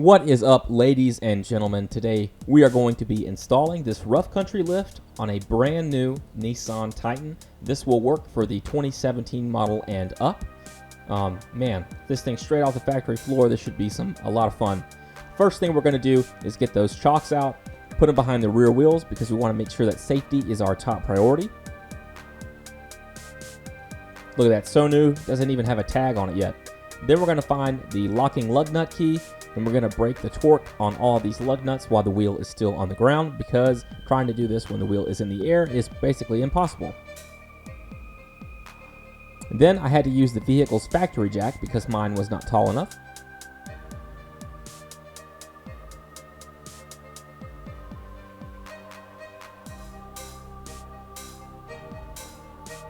What is up, ladies and gentlemen? Today we are going to be installing this rough country lift on a brand new Nissan Titan. This will work for the 2017 model and up. Man, this thing straight off the factory floor. This should be a lot of fun. First thing we're going to do is get those chocks out, put them behind the rear wheels because we want to make sure that safety is our top priority. Look at that, so new, doesn't even have a tag on it yet. Then we're going to find the locking lug nut key, and we're going to break the torque on all of these lug nuts while the wheel is still on the ground, because trying to do this when the wheel is in the air is basically impossible. And then I had to use the vehicle's factory jack because mine was not tall enough.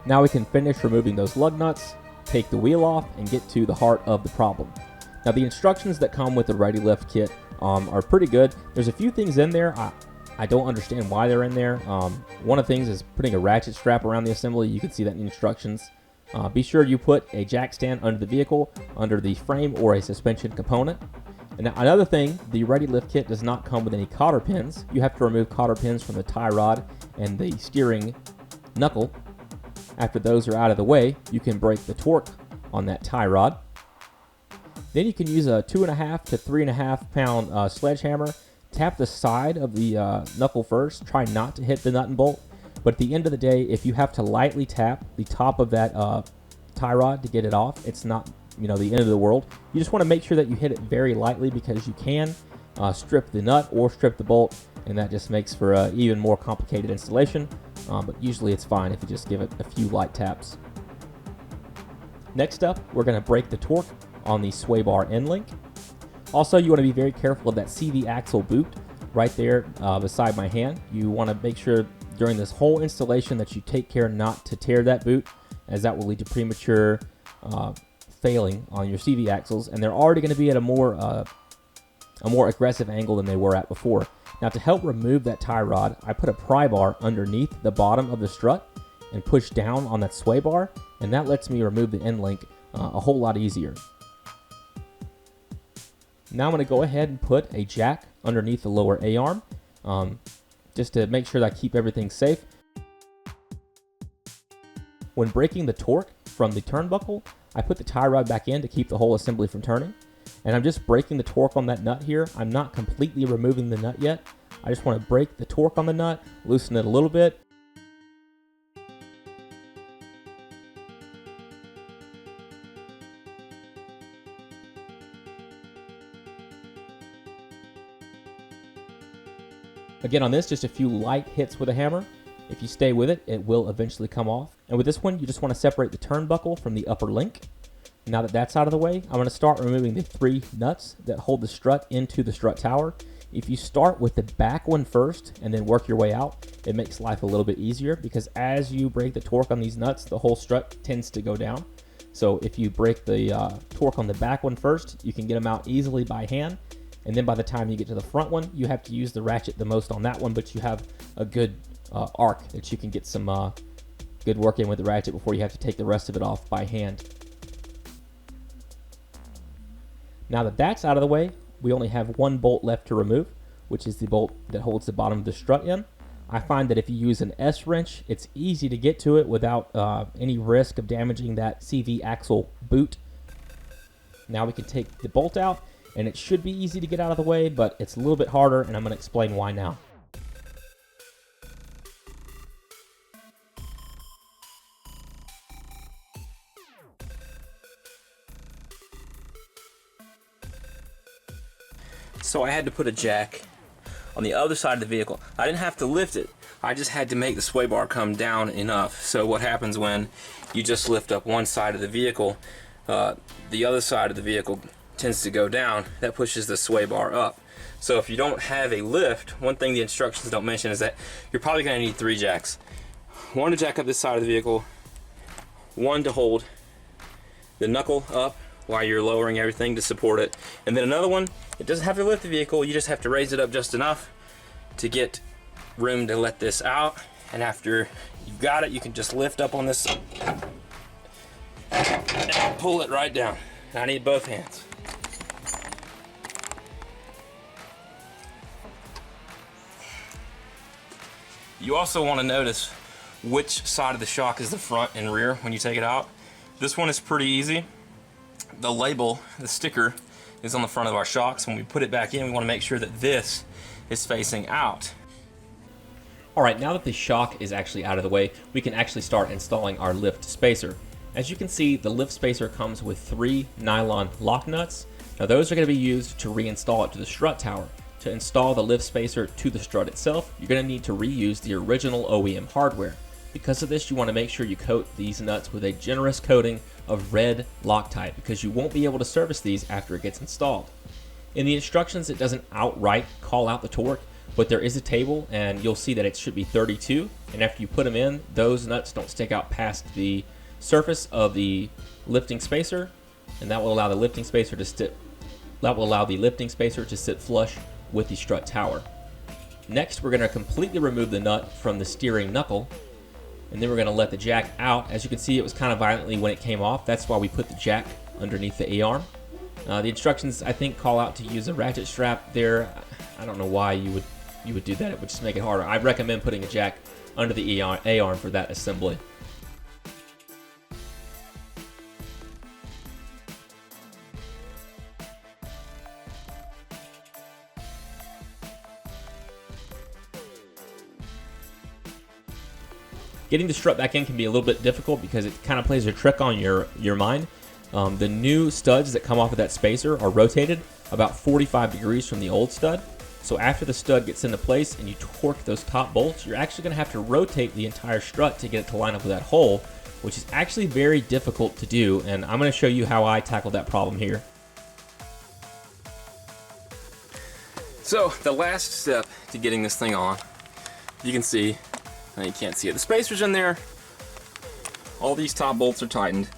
Now we can finish removing those lug nuts, take the wheel off, and get to the heart of the problem. Now the instructions that come with the Ready Lift kit are pretty good. There's a few things in there I don't understand why they're in there. One of the things is putting a ratchet strap around the assembly. You can see that in the instructions. Be sure you put a jack stand under the vehicle, under the frame or a suspension component. And now another thing, the Ready Lift kit does not come with any cotter pins. You have to remove cotter pins from the tie rod and the steering knuckle. After those are out of the way, you can break the torque on that tie rod. Then you can use a 2.5 to 3.5 pound sledgehammer. Tap the side of the knuckle first. Try not to hit the nut and bolt. But at the end of the day, if you have to lightly tap the top of that tie rod to get it off, it's not the end of the world. You just want to make sure that you hit it very lightly, because you can strip the nut or strip the bolt, and that just makes for an even more complicated installation. But usually it's fine if you just give it a few light taps. Next up, we're going to break the torque on the sway bar end link. Also, you want to be very careful of that CV axle boot right there beside my hand. You want to make sure during this whole installation that you take care not to tear that boot, as that will lead to premature failing on your CV axles, and they're already going to be at a more aggressive angle than they were at before. Now, to help remove that tie rod, I put a pry bar underneath the bottom of the strut and push down on that sway bar, and that lets me remove the end link a whole lot easier. Now I'm going to go ahead and put a jack underneath the lower A-arm, just to make sure that I keep everything safe. When breaking the torque from the turnbuckle, I put the tie rod back in to keep the whole assembly from turning. And I'm just breaking the torque on that nut here. I'm not completely removing the nut yet. I just want to break the torque on the nut, loosen it a little bit. Again, on this, just a few light hits with a hammer. If you stay with it, it will eventually come off. And with this one, you just want to separate the turnbuckle from the upper link. Now that that's out of the way, I'm going to start removing the 3 nuts that hold the strut into the strut tower. If you start with the back one first and then work your way out, it makes life a little bit easier, because as you break the torque on these nuts, the whole strut tends to go down. So if you break the torque on the back one first, you can get them out easily by hand. And then by the time you get to the front one, you have to use the ratchet the most on that one, but you have a good arc that you can get some good work in with the ratchet before you have to take the rest of it off by hand. Now that that's out of the way, we only have one bolt left to remove, which is the bolt that holds the bottom of the strut in. I find that if you use an S-wrench, it's easy to get to it without any risk of damaging that CV axle boot. Now we can take the bolt out, and it should be easy to get out of the way, but it's a little bit harder, and I'm going to explain why now. So I had to put a jack on the other side of the vehicle. I didn't have to lift it. I just had to make the sway bar come down enough. So what happens when you just lift up one side of the vehicle, the other side of the vehicle tends to go down. That pushes the sway bar up. So if you don't have a lift, one thing the instructions don't mention is that you're probably going to need 3 jacks. One to jack up this side of the vehicle, one to hold the knuckle up while you're lowering everything to support it, and then another one, it doesn't have to lift the vehicle, you just have to raise it up just enough to get room to let this out. And after you've got it, you can just lift up on this and pull it right down. I need both hands. You also want to notice which side of the shock is the front and rear when you take it out. This one is pretty easy. The label, the sticker, is on the front of our shocks. When we put it back in, we want to make sure that this is facing out. Alright, now that the shock is actually out of the way, we can actually start installing our lift spacer. As you can see, the lift spacer comes with 3 nylon lock nuts. Now those are going to be used to reinstall it to the strut tower. To install the lift spacer to the strut itself, you're going to need to reuse the original OEM hardware. Because of this, you want to make sure you coat these nuts with a generous coating of red Loctite, because you won't be able to service these after it gets installed. In the instructions, it doesn't outright call out the torque, but there is a table and you'll see that it should be 32, and after you put them in, those nuts don't stick out past the surface of the lifting spacer, and that will allow the lifting spacer to sit flush with the strut tower. Next, we're going to completely remove the nut from the steering knuckle, and then we're going to let the jack out. As you can see, it was kind of violently when it came off. That's why we put the jack underneath the A-arm. The instructions, I think, call out to use a ratchet strap there. I don't know why you would do that. It would just make it harder. I recommend putting a jack under the A-arm for that assembly. Getting the strut back in can be a little bit difficult because it kind of plays a trick on your mind. The new studs that come off of that spacer are rotated about 45 degrees from the old stud. So after the stud gets into place and you torque those top bolts, you're actually going to have to rotate the entire strut to get it to line up with that hole, which is actually very difficult to do, and I'm going to show you how I tackled that problem here. So the last step to getting this thing on, you can see, you can't see it, the spacer's in there, all these top bolts are tightened.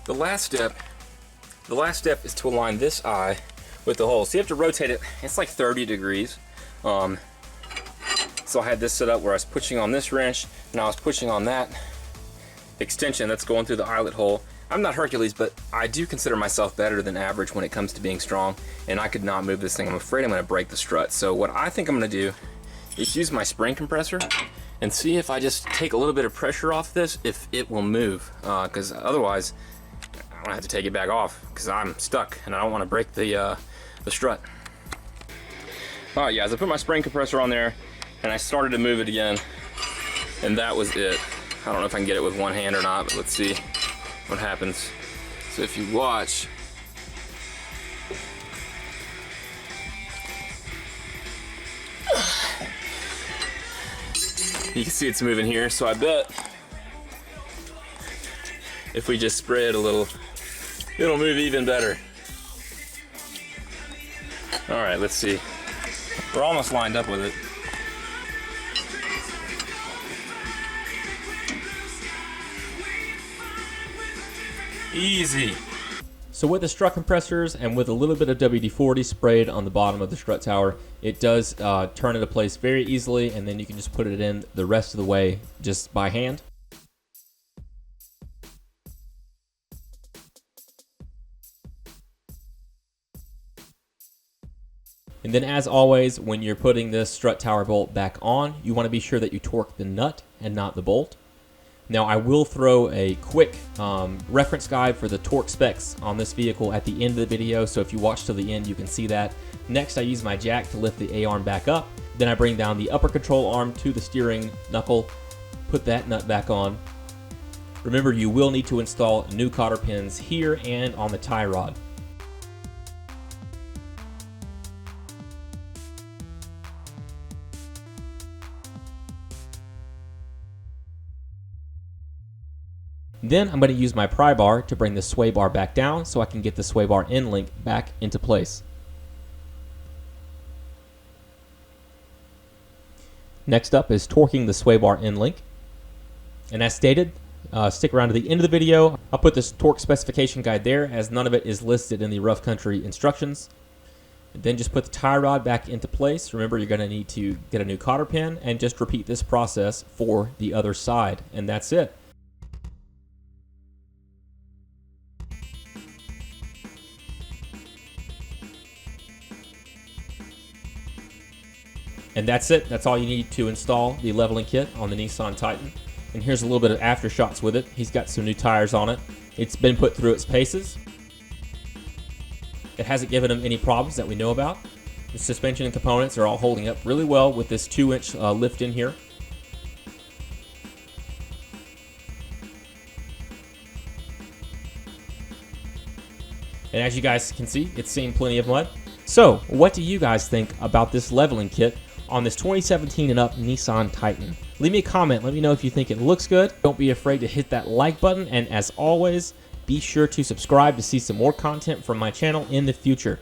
The last step is to align this eye with the hole. So you have to rotate it, it's like 30 degrees. So I had this set up where I was pushing on this wrench and I was pushing on that extension that's going through the eyelet hole. I'm not Hercules, but I do consider myself better than average when it comes to being strong, and I could not move this thing. I'm afraid I'm going to break the strut. So what I think I'm going to do is use my spring compressor and see if I just take a little bit of pressure off this, if it will move, because otherwise I'm gonna have to take it back off because I'm stuck and I don't want to break the strut. All right, guys, I put my spring compressor on there and I started to move it again, and that was it. I don't know if I can get it with one hand or not, but let's see what happens. So if you watch, you can see it's moving here, so I bet if we just spray it a little, it'll move even better. All right, let's see. We're almost lined up with it. Easy. So with the strut compressors and with a little bit of WD-40 sprayed on the bottom of the strut tower, it does turn into place very easily, and then you can just put it in the rest of the way just by hand. And then, as always, when you're putting this strut tower bolt back on, you want to be sure that you torque the nut and not the bolt. Now, I will throw a quick reference guide for the torque specs on this vehicle at the end of the video, so if you watch till the end, you can see that. Next, I use my jack to lift the A-arm back up. Then I bring down the upper control arm to the steering knuckle, put that nut back on. Remember, you will need to install new cotter pins here and on the tie rod. Then I'm going to use my pry bar to bring the sway bar back down so I can get the sway bar end link back into place. Next up is torquing the sway bar end link. And as stated, stick around to the end of the video. I'll put this torque specification guide there, as none of it is listed in the rough country instructions. And then just put the tie rod back into place. Remember, you're going to need to get a new cotter pin, and just repeat this process for the other side, and that's it. And that's it. That's all you need to install the leveling kit on the Nissan Titan. And here's a little bit of aftershots with it. He's got some new tires on it. It's been put through its paces. It hasn't given him any problems that we know about. The suspension and components are all holding up really well with this 2-inch lift in here. And as you guys can see, it's seen plenty of mud. So, what do you guys think about this leveling kit on this 2017 and up Nissan Titan? Leave me a comment. Let me know if you think it looks good. Don't be afraid to hit that like button. And as always, be sure to subscribe to see some more content from my channel in the future.